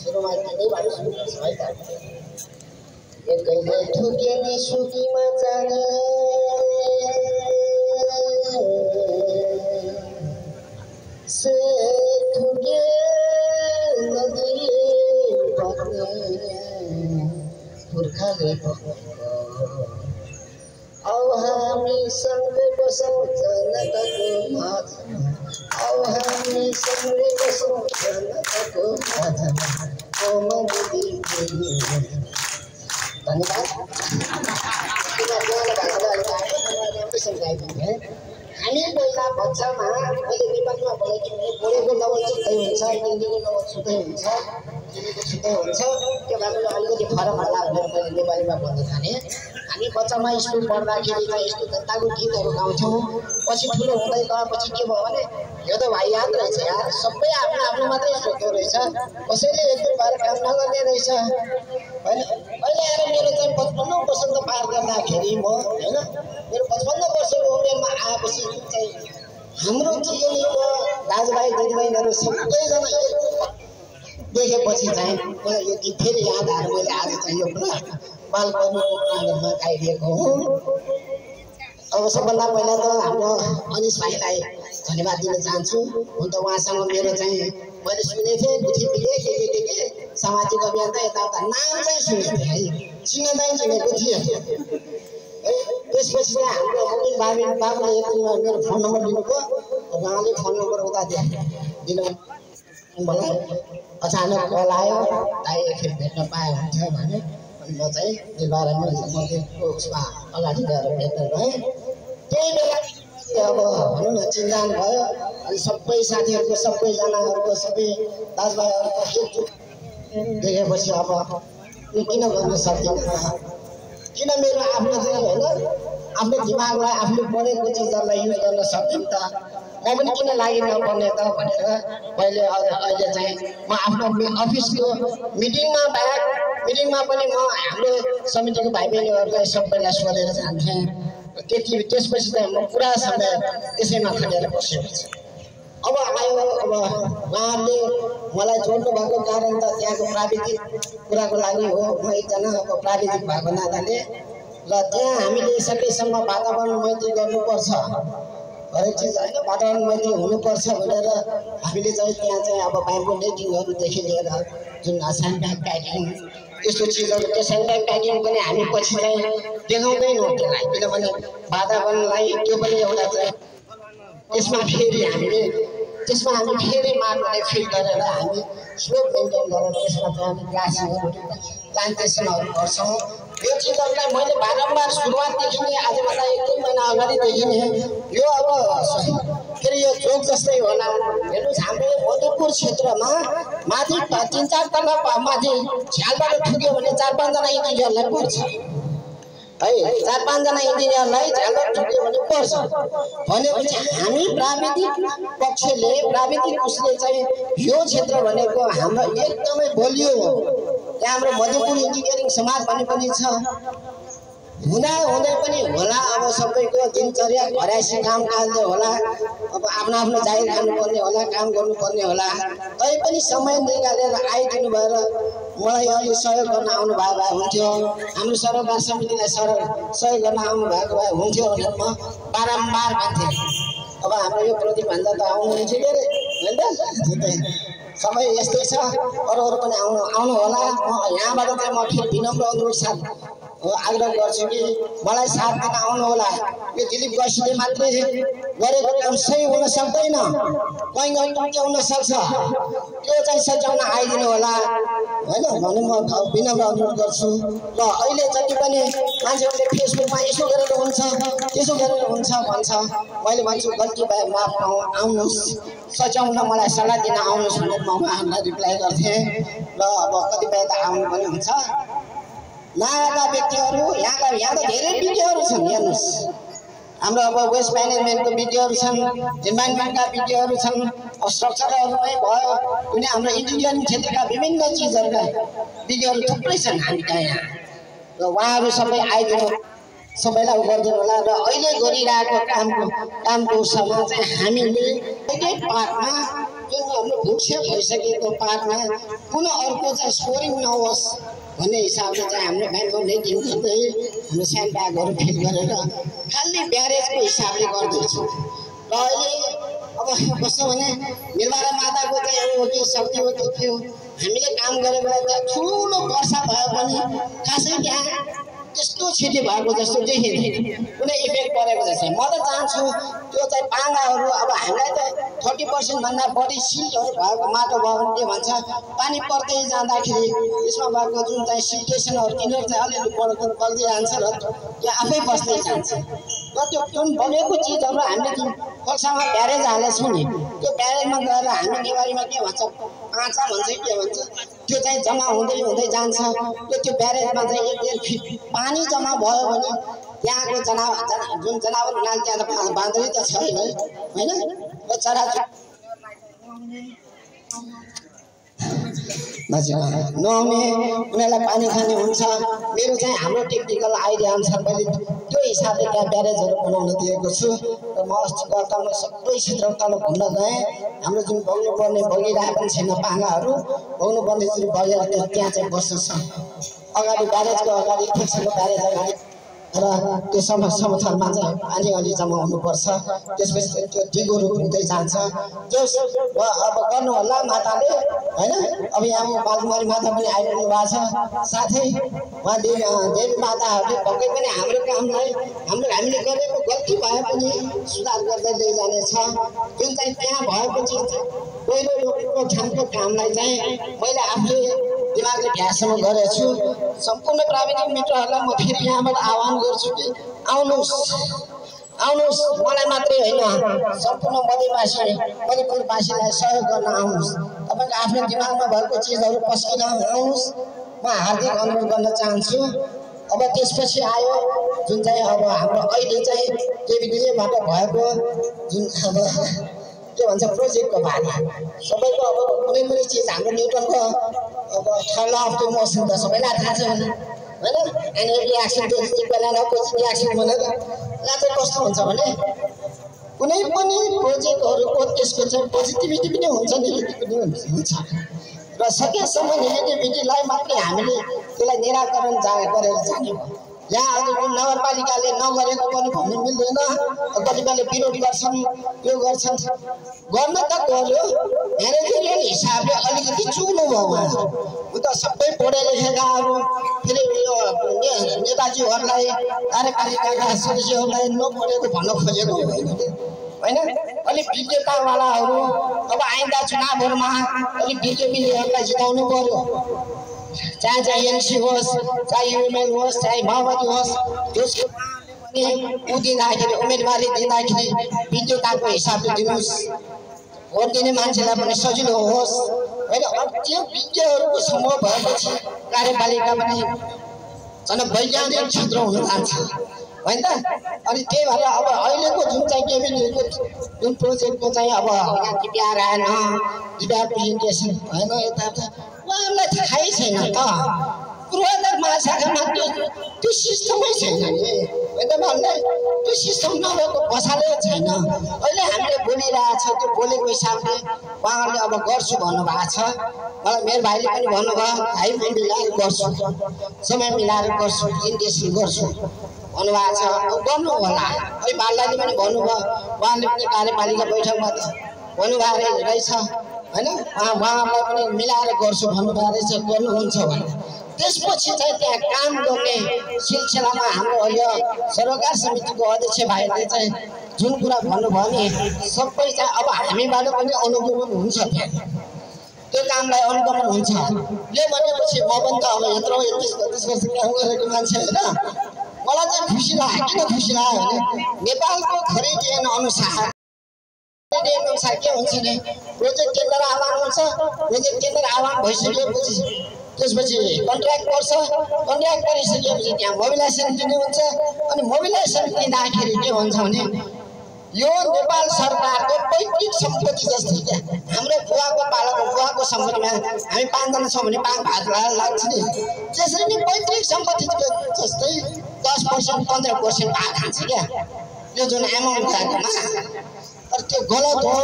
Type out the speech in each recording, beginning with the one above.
सुरुमा त्यहीबाट सुरु गर्छ है त एकैले ठुके नि सुकीमा जाने से ठुके नदी पर्ने पुर्खाले औ हामी सँगै बसौँ जनताको माझमा औ हामी सँगै बसौँ जनताको माझमा धन्यवाद हामी पहिला बच्चामा अहिले नेपालीमा बोलेको बोलेको लवल छुट्टै हुन्छ हिन्दीको लवल छुट्टै हुन्छ हिन्दीको छुट्टै हुन्छ त्यो भएर अलिकति फरक होला भनेर मैले नेपालीमा बोल्न थालेँ हामी बच्चामा स्कुल पढ्दाखेरि चाहिँ यस्तो जनताको गीतहरू गाउँथ्यौँ पछि ठुलो हुँदै गएपछि के भयो भने यो त भाइ याद रहेछ यार सबै आफ्नो आफ्नो मात्रै सोध्दो रहेछ कसैले एकदम भएर काम नगर्ने रहेछ होइन अहिले आएर मेरो चाहिँ 55 वर्षको पार गर्दाखेरि म होइन मेरो 55 वर्षको उमेरमा आएपछि चाहिँ हाम्रो जीवनको दाजुभाइ दिदीबहिनीहरू सबैजना देखेपछि चाहिँ मलाई यो गीत फेरि याद आएर मैले आज चाहिँ यो पुरा बालकर्मीको प्राङ्गणमा गाइदिएको हुँ अब सबभन्दा पहिला त हाम्रो अनिश भाइलाई धन्यवाद दिन चाहन्छु हुन त उहाँसँग मेरो चाहिँ मैले सुनेको थिएँ गुठी पिले के सामाजिक अभियान त यताउता नाम चाहिँ सुनेको थिएँ है चिन्न चाहिँ चिनेको थिएँ है त्यसपछि चाहिँ हाम्रो अमिन बाबुले एकदिन मेरो फोन नम्बर दिनुभयो उहाँले फोन नम्बर उता दिनु मलाई अचानक कल आयो दाइ एकखेप भेट्न पाए हुन्थ्यो भने अनि म चाहिँ निर्वाचन मन्दिरको उसमा अगाडि गएर भेट्न गएँ त्यही बेला अब भनौँ न चिन्जान भयो अनि सबै साथीहरूको सबैजनाहरूको सबै दाजुभाइहरूको एकजुट देखेपछि अब यो किन गर्न सक्दिनँ किन मेरो आफ्नो चाहिँ होइन आफ्नो दिमागलाई आफूले पढेको चिजहरूलाई युज गर्न सक्दिनँ त म पनि किन लागि नपर्ने त भनेर अहिले चाहिँ म आफ्नो अफिसको मिटिङमा पनि म हाम्रो समितिको भाइ बहिनीहरूलाई सबैलाई सोधेर जान्थेँ त्यसपछि चाहिँ म पुरा समय त्यसैमा खटेर बसेको छु अब आयो अब उहाँहरूले मलाई जोड्नु भएको कारण त त्यहाँको प्राविधिक कुराको लागि हो म एकजना अब प्राविधिक भएको नाताले र त्यहाँ हामीले सकेसम्म वातावरण मैत्री गर्नुपर्छ हरेक चिज होइन वातावरण मैत्री हुनुपर्छ भनेर हामीले चाहिँ त्यहाँ चाहिँ अब बाहिरको नेटिङहरूदेखि लिएर जुन स्यान्डब्याग प्याकिङ यस्तो चिजहरू त्यो स्यान्डब्याग प्याकिङ पनि हामी पछि चाहिँ देखाउँदैनौँ त्यसलाई किनभने वातावरणलाई त्यो पनि एउटा चाहिँ त्यसमा हामी फेरि मार्गलाई फिल गरेर हामी स्लो मेन्टेन गरेर त्यसमा चाहिँ हामी ग्लासिङहरू प्लान्टेसनहरू गर्छौँ यो चिजहरूलाई मैले बारम्बार सुरुवातदेखि नै आजभन्दा 1-2 महिना अगाडिदेखि नै यो अब फेरि यो जोक जस्तै होला हेर्नुहोस् हाम्रो मधुपुर क्षेत्रमा माथि 3-4 तला माथि झ्यालबाट ठुक्यो भने 4-5 जना इन्जिनियरलाई पर्छ है 4-5 जना इन्जिनियरलाई झ्यालबाट ठुक्यो भने पर्छ भनेपछि हामी प्राविधिक पक्षले प्राविधिक उसले चाहिँ यो क्षेत्र भनेको हाम्रो एकदमै बलियो हो त्यहाँ हाम्रो मधुपुर इन्जिनियरिङ समाज भन्ने पनि छ हुँदै पनि होला अब सबैको दिनचर्या घरायसी कामकाजले होला अब आफ्नो जागिर खानुपर्ने होला काम गर्नुपर्ने होला तैपनि समय निकालेर आइदिनु भएर मलाई अलि सहयोग गर्न आउनु भएको भए हुन्थ्यो हाम्रो सरोकार समितिलाई सहयोग गर्न आउनु भएको भए हुन्थ्यो भनेर म बारम्बार भन्थेँ अब हाम्रो यो प्रतिबन्ध त आउनुहुन्छ के अरे होइन समय यस्तै छ अरू पनि आउनु होला यहाँबाट चाहिँ म फेरि विनम्र अनुरोध साथ आग्रह गर्छु कि मलाई साथ दिन आउनु होला यो दिलीप गैँसीले मात्रै गरेको काम सही हुन सक्दैन कहीँ टुक्के हुन सक्छ त्यो चाहिँ सच्याउन आइदिनु होला होइन भने म विनम्र अनुरोध गर्छु र अहिले जति पनि मान्छेहरूले फेसबुकमा यसो गरेर हुन्छ त्यसो गरेर हुन्छ भन्छ मैले भन्छु गल्ती भए माफ आउनुहोस् सच्याउन मलाई सल्लाह दिन आउनुहोस् भनेर म उहाँहरूलाई रिप्लाई गर्थेँ र अब कतिपय त आउनु पनि हुन्छ नआएका व्यक्तिहरू यहाँ त धेरै विज्ञहरू छन् हेर्नुहोस् हाम्रो अब वेस्ट म्यानेजमेन्टको विज्ञहरू छन् इन्भाइरोमेन्टका विज्ञहरू छन् अब स्ट्रक्चरहरूमै भयो कुनै हाम्रो इन्जिनियरिङ क्षेत्रका विभिन्न चिजहरूका विज्ञहरू थुप्रै छन् हामी कहाँ यहाँ र उहाँहरू सबै आइदिनु सबैलाई गरिदिनु होला र अहिले गरिरहेको कामको उसमा चाहिँ हामीले एकै पार्टमा जुन हाम्रो भुक्से भइसकेको पार्टमा पुनः अर्को चाहिँ स्कोरिङ नहोस् भन्ने हिसाबले चाहिँ हाम्रो ब्याङ्कको मिटिङ गर्दै हाम्रो स्यान्डब्यागहरू फिल गरेर खालि ब्यारेजको हिसाबले गर्दैछौँ र अहिले अब कस्तो भने निर्माण माताको चाहिँ एउटा हो कि शक्ति हो कि के हो हामीले काम गरेको बेला त्यहाँ ठुलो वर्षा भयो भने खासै त्यहाँ त्यस्तो क्षति भएको जस्तो देखिँदैन कुनै इफेक्ट परेको जस्तो म त चाहन्छु त्यो चाहिँ पाङ्गाहरू अब हामीलाई त 30% भन्दा बढी सिल्टहरू भएको माटो भयो भने के भन्छ पानी पर्दै जाँदाखेरि यसमा भएको जुन चाहिँ सिल्टेसनहरू तिनीहरू चाहिँ अलिअलि बल्दै जान्छ र त्यो आफै बस्दै जान्छ र त्यो जुन बनेको चिजहरू हामीले जुन खोल्सामा ब्यारेज हालेछौँ नि त्यो ब्यारेजमा गएर हामी नेवारीमा के भन्छ आँचा भन्छ के भन्छ त्यो चाहिँ जम्मा हुँदै हुँदै जान्छ त्यो ब्यारेजमा चाहिँ 1.5 फिट पानी जम्मा भयो भने त्यहाँको जुन जनावर हुनाले त्यहाँ त बाँदरै त छैन होइन र चरा नुहाउने उनीहरूलाई पानी खाने हुन्छ मेरो चाहिँ हाम्रो टेक्निकल आइडिया अनुसार मैले त्यो हिसाबले त्यहाँ ब्यारेजहरू बनाउन दिएको छु र म अस्तिको हप्तामा सबै क्षेत्र तल घुम्न गएँ हाम्रो जुन बग्नुपर्ने बगिरहेको पनि छैन पाङ्गाहरू बग्नुपर्ने जुन बगेर त्यहाँ चाहिँ बस्छ अगाडि ब्यारेजको अगाडि ठुलो ब्यारेज अगाडि र त्यो समथलमा चाहिँ पानी अलि जम्मा हुनुपर्छ त्यसपछि त्यो दिगोहरू हुँदै जान्छ त्यो अब गर्नु होला माताले होइन अब यहाँ बालकुमारी माता पनि आइपुग्नु भएको छ साथै उहाँ देवी माताहरूले पक्कै पनि हाम्रो कामलाई हामीले गरेको गल्ती भए पनि सुधार गर्दै लैजानेछ जुन चाहिँ त्यहाँ भएको चिज पहिलो रोकथामको कामलाई चाहिँ मैले आफूले दिमागले भ्यासम्म गरेको छु सम्पूर्ण प्राविधिक मित्रहरूलाई म फेरि यहाँबाट आह्वान गर्छु कि आउनुहोस् मलाई मात्रै होइन सम्पूर्ण मणिपुरवासीलाई सहयोग गर्न आउनुहोस् तपाईँको आफ्नो दिमागमा भएको चिजहरू पस्किन आउनुहोस् म हार्दिक अनुरोध गर्न चाहन्छु अब त्यसपछि आयो जुन चाहिँ अब हाम्रो अहिले चाहिँ केबिनेटबाट भएको जुन अब के भन्छ प्रोजेक्टको बारे सबैको अब कुनै चिज हाम्रो न्युटनको अब third law of the motion त सबैलाई थाहा छ होइन अनि रियाक्सन इक्वल अपोजिट रियाक्सन भनेर यहाँ चाहिँ कस्तो हुन्छ भने कुनै पनि प्रोजेक्टहरूको त्यसको चाहिँ पोजिटिभिटी पनि हुन्छ नेगेटिभ पनि हुन्छ र सकेसम्म नेगेटिभिटीलाई मात्रै हामीले त्यसलाई निराकरण गरेर जाने यहाँ आज नगरपालिकाले नगरेको पनि भन्नु मिल्दैन कतिपयले विरोध गर्छन् त्यो गर्छन् गर्न त गर्यो म्यानेजरियल हिसाबले अलिकति चुक्नु भयो उहाँहरू त सबै पढे लेखेकाहरू फेरि यो नेताजीहरूलाई कार्यपालिकाका सदस्यहरूलाई नपढेको भन्न खोजेको होइन अलिक विज्ञतावालाहरू अब आइन्दा चुनावहरूमा अलिक बिजेपीहरूलाई जिताउनु पर्यो चाहे एनसी होस् चाहे युएमएल होस् चाहे माओवादी होस् त्यसको ऊ दिँदाखेरि उम्मेदवारी दिँदाखेरि विज्ञताको हिसाबले दिनुहोस् भोट दिने मान्छेलाई पनि सजिलो होस् होइन त्यो विज्ञहरूको समूह भएपछि कार्यपालिका पनि जनवैज्ञानिक क्षेत्र हुन जान्छ होइन त अनि त्यही भएर अब अहिलेको जुन चाहिँ केबिनेटको जुन प्रोजेक्टको चाहिँ अब डिपिआर आएन डिपिआर प्रेजेन्टेसन होइन यता उहाँहरूलाई थाहै छैन त पूर्वाधार महाशाखामा त्यो सिस्टमै छैन नि होइन भन्ने त्यो सिस्टम नभएको बसालै छैन अहिले हामीले बोलिरहेछ त्यो बोलेको हिसाबले उहाँहरूले अब गर्छु भन्नुभएको छ मलाई मेरो भाइले पनि भन्नुभयो भाइ म मिलाएर गर्छु समय मिलाएर गर्छु इन्टेन्सन गर्छु भन्नुभएको छ गर्नु होला अहिले बालले पनि भन्नुभयो उहाँले पनि कार्यपालिका बैठकमा भन्नुभएको रहेछ होइन उहाँलाई पनि मिलाएर गर्छु भन्नुभएको रहेछ गर्नुहुन्छ भने त्यसपछि चाहिँ त्यहाँ काम गर्ने सिलसिलामा हाम्रो अहिले सरोकार समितिको अध्यक्ष भाइले चाहिँ जुन कुरा भन्नुभयो नि सबै चाहिँ अब हामीबाट पनि अनुगमन हुन्छ त्यहाँ त्यो कामलाई अनुगमन हुन्छ यो भनेपछि म पनि त अब यत्रो 31-32 वर्ष काम गरेको मान्छे होइन मलाई चाहिँ खुसी लाग्यो किन खुसी लाग्यो भने नेपालको खरिद अनुसार के हुन्छ नि प्रोजेक्ट टेन्डर आह्वान हुन्छ प्रोजेक्ट टेन्डर आह्वान भइसकेपछि त्यसपछि कन्ट्र्याक्ट पर्छ कन्ट्र्याक्ट गरिसकेपछि त्यहाँ मोबिलाइजेसन दिने हुन्छ अनि मोबिलाइजेसन दिँदाखेरि के हुन्छ भने यो नेपाल सरकारको पैतृक सम्पत्ति जस्तै क्या हाम्रो बुवाको सम्पत्तिमा हामी 5 जना छौँ भने 5 भाग लाग्छ नि। त्यसरी नै पैतृक सम्पत्तिको जस्तै 10% 15% भाग खान्छ क्या यो जुन एमाउन्ट आएकोमा। तर त्यो गलत हो।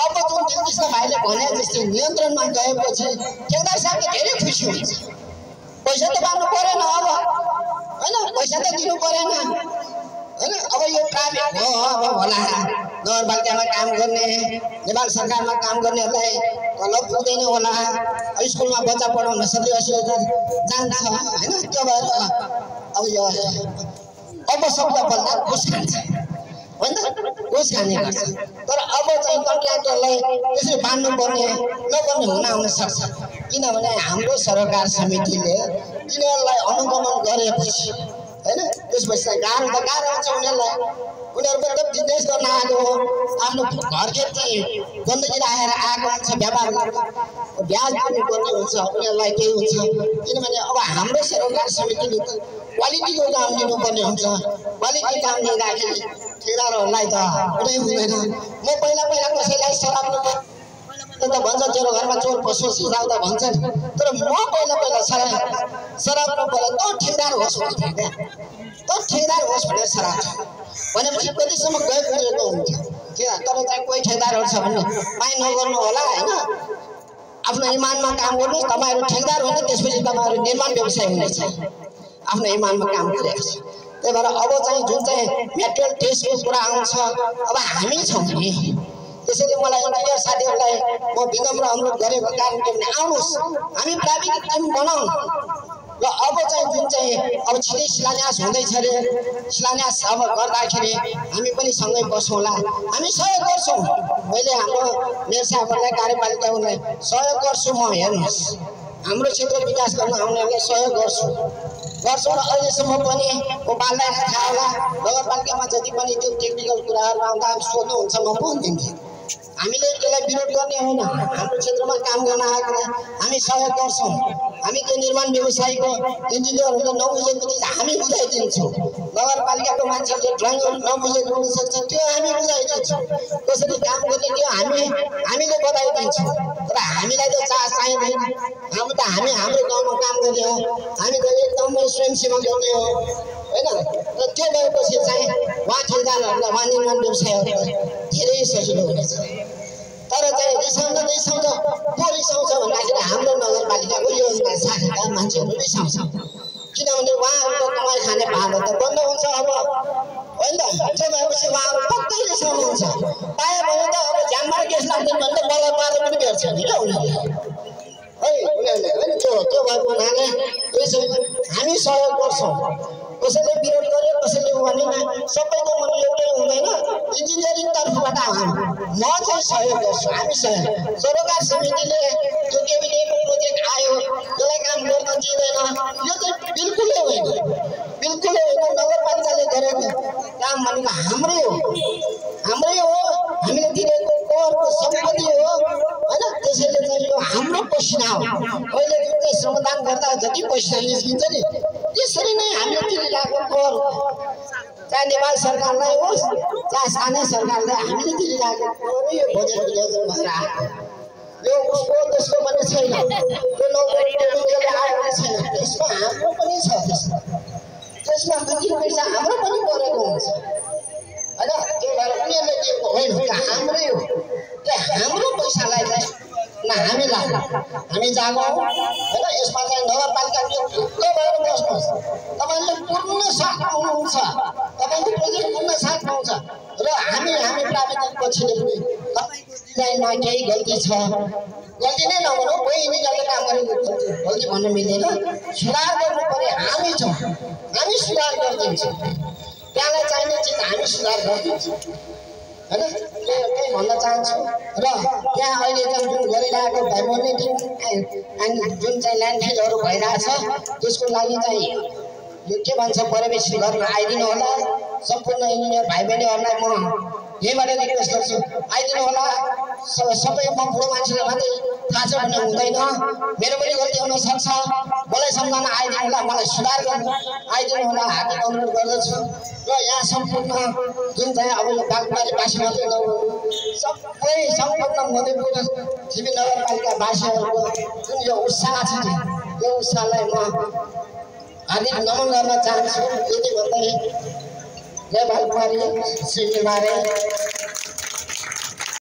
अब जुन दिलकृष्ण भाइले भने जस्तै नियन्त्रणमा गएपछि ठेकेदार साहबले धेरै खुसी हुन्छ। पैसा त बाँड्नु परेन अब हैन, पैसा त दिनु परेन हैन। अब यो प्राइभेट हो, अब होला नगरपालिकामा काम गर्ने नेपाल सरकारमा काम गर्नेहरूलाई तलब पुग्दैन होला, स्कुलमा बच्चा पढाउन 70-80 हजार जान्छ हैन। त्यो भएर अब यो अब शब्द बोल्दा घुस खान्छ होइन, घुस खाने गर्छ। तर अब चाहिँ कन्ट्र्याक्टरलाई त्यसरी बाँड्नु पर्ने नपर्ने हुन सक्छ, किनभने हाम्रो सरकार समितिले तिनीहरूलाई अनुगमन गरेपछि हैन, त्यसपछि चाहिँ गाह्रो हुन्छ उनीहरूलाई। उनीहरू पनि त बिजनेस गर्न आएको हो, आफ्नो घर खेती गन्दगी राखेर आएको हुन्छ, व्यापार गर्न ब्याज दिनुपर्ने हुन्छ, उनीहरूलाई केही हुन्छ। किनभने अब हाम्रो सरकार समितिले त क्वालिटीको काम दिनुपर्ने हुन्छ। क्वालिटी काम दिँदाखेरि ठेकेदारहरूलाई त कुनै हुँदैन। म पहिला कसैलाई शराब त भन्छ तेरो घरमा चोर पसोस् हिँडाउँदा भन्छन्, तर म पहिला शराब नपरेर त ठेकेदार होस् भन्थे क्या, त ठेकेदार होस् भनेर शराब भनेपछि कतिसम्म गएको हुन्छ क्या। तर चाहिँ कोही ठेकेदारहरू छ भने माइ नगर्नु होला हैन, आफ्नो इमानमा काम गर्नुहोस्। तपाईँहरू ठेकेदार होइन, त्यसपछि तपाईँहरू निर्माण व्यवसाय हुनेछ आफ्नो इमानमा काम गरेको छ। त्यही भएर अब चाहिँ जुन चाहिँ मेटेरियल टेस्टको कुरा आउँछ, अब हामी छौँ नि। त्यसैले मलाई इन्जिनियर साथीहरूलाई म विनम्र अनुरोध गरेको कारण के भने आउनुहोस् हामी प्राविधिक टिम बनाउँ र अब चाहिँ जुन चाहिँ अब छिटै शिलान्यास हुँदैछ रे, शिलान्यास अब गर्दाखेरि हामी पनि सँगै बसौँला, हामी सहयोग गर्छौँ। मैले हाम्रो मेयर साहबहरूलाई कार्यपालिकाहरूलाई सहयोग गर्छु। म हेर्नुहोस् हाम्रो क्षेत्र विकास गर्न आउनेहरूलाई सहयोग गर्छु र अहिलेसम्म पनि गोपाललाई थाहा होला, नगरपालिकामा जति पनि त्यो टेक्निकल कुराहरू आउँदा सोध्नुहुन्छ म भनिदिन्थेँ। हामीले त्यसलाई विरोध गर्ने होइन, हाम्रो क्षेत्रमा काम गर्न आएको हामी सहयोग गर्छौँ। हामी त्यो निर्माण व्यवसायको इन्जिनियरहरूले नबुझेको चिज हामी बुझाइदिन्छौँ। नगरपालिकाको मान्छेहरूले ड्रइङहरू नबुझेको हुनसक्छ, त्यो हामी बुझाइदिन्छौँ। कसरी काम गर्ने त्यो हामीले बताइदिन्छौँ। तर हामीलाई त चाहिँदैन, हाम्रो गाउँमा काम गर्ने हो, हामी त एकदमै स्वयंसेवा गर्ने हो होइन। र त्यो गएपछि चाहिँ उहाँ ठेकेदारहरूलाई उहाँ निर्माण व्यवसायहरूलाई धेरै सजिलो हुनेछ। तर चाहिँ रिसाउँछ को रिसाउँछ भन्दाखेरि हाम्रो नगरपालिकाको योजना शाखाका मान्छेहरू रिसाउँछ, किनभने उहाँहरूको कमाइ खाने भाडा त बन्द हुन्छ अब होइन। त्यो भएपछि उहाँहरू पक्कै रिसाउनुहुन्छ। पायो भने त अब झ्यामबाट केस लाग्दैन भने त मलाई मात्र पनि भेट्छ नि क्या उनीहरूले है, उनीहरूले होइन। त्यो भएको हुनाले हामी सहयोग गर्छौँ। कसैले विरोध गर्यो, कसैले भनेन, सबैको मन एउटै हुँदैन। इन्जिनियरिङ तर्फबाट म चाहिँ सहयोग गर्छु। हामी सरकार समितिले त्यो केबिनेटको प्रोजेक्ट आयो, त्यसलाई काम गर्न दिँदैन, यो चाहिँ बिल्कुलै होइन। नगरपालिकाले गरेको काम भनेको हाम्रै हो, हामीले दिएको करको सम्पत्ति हो होइन। त्यसैले चाहिँ यो हाम्रो पसिना हो। अहिले जुन चाहिँ श्रमदान गर्दा जति पैसा निस्किन्छ नि, त्यसरी नै हामीले तिरिरहेको कर, चाहे नेपाल सरकारलाई होस् चाहे स्थानीय सरकारलाई हामीले तिरिरहेको कर यो बजेट विनियोजन भएर आएको। यो उसको त्यसको पनि छैन, त्यो नोकरीले आयो भने छैन, त्यसमा हाम्रो पनि छ, त्यसमा कति पैसा हाम्रो पनि परेको हुन्छ होइन। त्यो भएर उनीहरूले दिएको होइन, हाम्रै हो। त्यो हाम्रो पैसालाई चाहिँ हामी जागौँ होइन। यसमा चाहिँ नगरपालिका ढुक्क भएर बस्नुहोस्। तपाईँले पूर्ण साथ पाउनुहुन्छ, तपाईँको प्रोजेक्ट पूर्ण साथ पाउँछ। र हामी प्राविधिक पक्षले पनि तपाईँको डिजाइनमा केही गल्ती छ, गल्ती नै नभनौँ, कोही इन्जिनियरले काम गरेको गल्ती भन्नु मिल्दैन, सुधार गर्नु पर्यो। हामी छौँ, हामी सुधार गरिदिन्छौँ। त्यहाँलाई चाहिने चिज हामी सुधार गरिदिन्छौँ होइन। त्यही भन्न चाहन्छु। र त्यहाँ अहिले चाहिँ जुन गरिरहेको भ्याइमोनिटिङ जुन चाहिँ ल्यान्डफिलहरू भइरहेछ, त्यसको लागि चाहिँ यो के भन्छ पर्यवेक्षण गर्न आइदिनु होला। सम्पूर्ण इन्जिनियर भाइ बहिनीहरूलाई म यहीबाट रिक्वेस्ट गर्छु आइदिनु होला सबै म बुढो मान्छेले मात्रै थाहा छ भन्ने हुँदैन मेरो पनि गल्ती हुन सक्छ मलाई सम्झना आइदिनु होला मलाई सुधार गर्नु आइदिनु होला हार्दिक अनुरोध गर्दछु र यहाँ सम्पूर्ण जुन चाहिँ अब यो बागमारी बासी मात्रै नहुनु सबै सम्पूर्ण मधेपुर छिमेकी नगरपालिका वासीहरूको जुन यो उत्साह छ यो उत्साहलाई म हार्दिक नमन गर्न चाहन्छु यति भन्दै जय बागमारी श्री